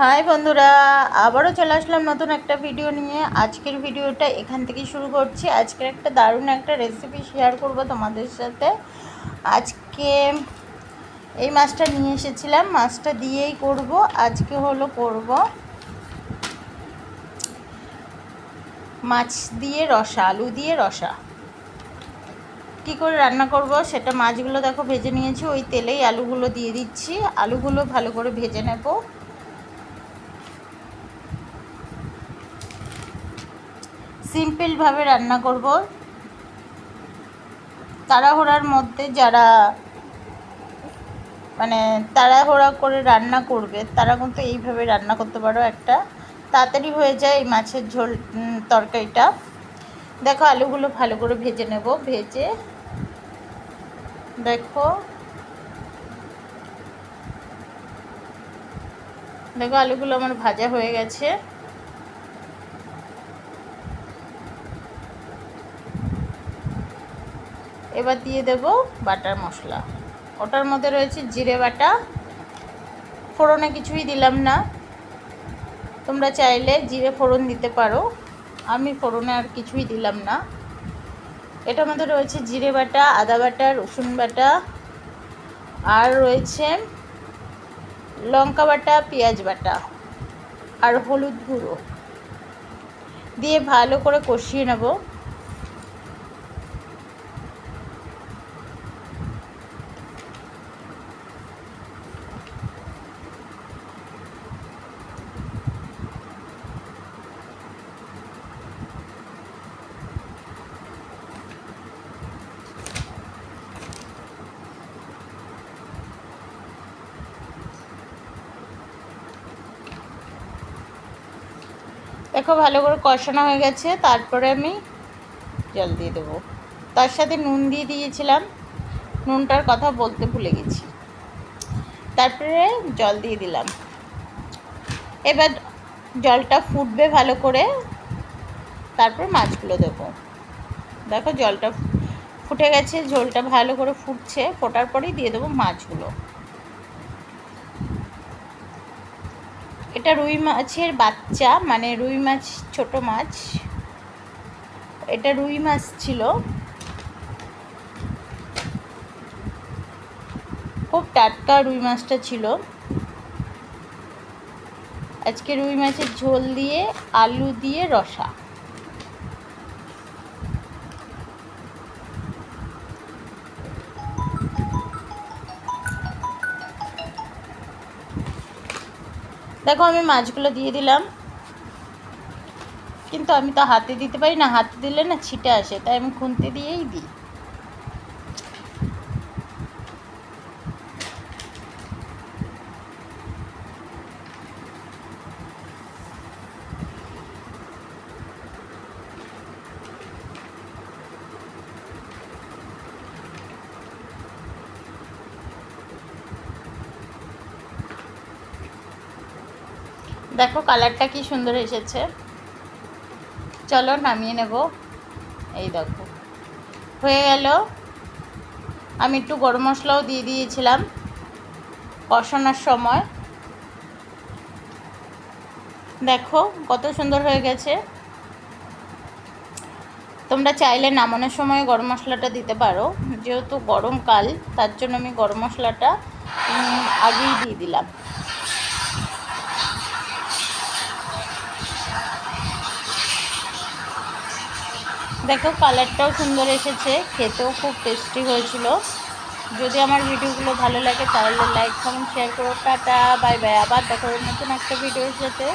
High বন্ধুরা, আবারও চলে আসলাম নতুন একটা ভিডিও নিয়ে। আজকের ভিডিওটা এখান থেকেই শুরু করছি। আজকের একটা দারুণ একটা রেসিপি শেয়ার করব তোমাদের সাথে। আজকে এই মাছটা নিয়ে এসেছিলাম, মাছটা দিয়েই করব। আজকে করব মাছ দিয়ে রসা, আলু দিয়ে রসা। কী করে রান্না করব সেটা, মাছগুলো দেখো ভেজে নিয়েছি, ওই তেলেই আলুগুলো দিয়ে দিচ্ছি। আলুগুলো ভালো করে ভেজে নেব। সিম্পলভাবে রান্না করব। তাড়াহুড়ার মধ্যে যারা তাড়াহুড়া করে রান্না করবে তারা কিন্তু এইভাবে রান্না করতে পারো। একটা তাড়াতাড়ি হয়ে যায় এই মাছের ঝোল তরকারিটা। দেখো আলুগুলো ভালো করে ভেজে নেব। ভেজে দেখো আলুগুলো আমার ভাজা হয়ে গেছে। এবার দিয়ে দেব বাটার মশলা। ওটার মধ্যে রয়েছে জিরে বাটা। ফোড়নে কিছুই দিলাম না, তোমরা চাইলে জিরে ফোড়ন দিতে পারো, আমি ফোড়নে আর কিছুই দিলাম না। এটার মধ্যে রয়েছে জিরে বাটা, আদা বাটা, রসুন বাটা, আর রয়েছে লঙ্কা বাটা, পেঁয়াজ বাটা আর হলুদ গুঁড়ো দিয়ে ভালো করে কষিয়ে নেব। দেখো ভালো করে কষানো হয়ে গেছে। তারপরে আমি জল দিয়ে দেবো। তার সাথে নুন দিয়ে দিয়েছিলাম, নুনটার কথা বলতে ভুলে গেছি। তারপরে জল দিয়ে দিলাম। এবার জলটা ফুটবে ভালো করে, তারপর মাছগুলো দেবো। দেখো জলটা ফুটে গেছে, ঝোলটা ভালো করে ফুটছে। ফোটার পরেই দিয়ে দেবো মাছগুলো। এটা রুই মাছের বাচ্চা, রুই মাছ, ছোট মাছ। এটা রুই মাছ ছিল, খুব টাটকা রুই মাছটা ছিল। আজকে রুই মাছের ঝোল দিয়ে আলু দিয়ে রসা। দেখো আমি মাছগুলো দিয়ে দিলাম, কিন্তু আমি তো হাতে দিতে পারি না, হাতে দিলে না ছিটে আসে, তাই আমি খুন্তি দিয়েই দিই। দেখো কালারটা কি সুন্দর এসেছে। চলো নামিয়ে নেব। এই দেখো হয়ে গেল। আমি একটু গরম মশলাও দিয়ে দিয়েছিলাম কষানোর সময়। দেখো কত সুন্দর হয়ে গেছে। তোমরা চাইলে নামানোর সময় গরম মশলাটা দিতে পারো, যেহেতু গরমকাল তার জন্য আমি গরম মশলাটা আগেই দিয়ে দিলাম। দেখো কালারটাও সুন্দর এসেছে, খেতেও খুব টেস্টি হয়েছিল। যদি আমার ভিডিওগুলো ভালো লাগে তাহলে লাইক, কমেন্ট, শেয়ার করো। Tata, bye bye. আবার দেখো নতুন একটা ভিডিওর সাথে।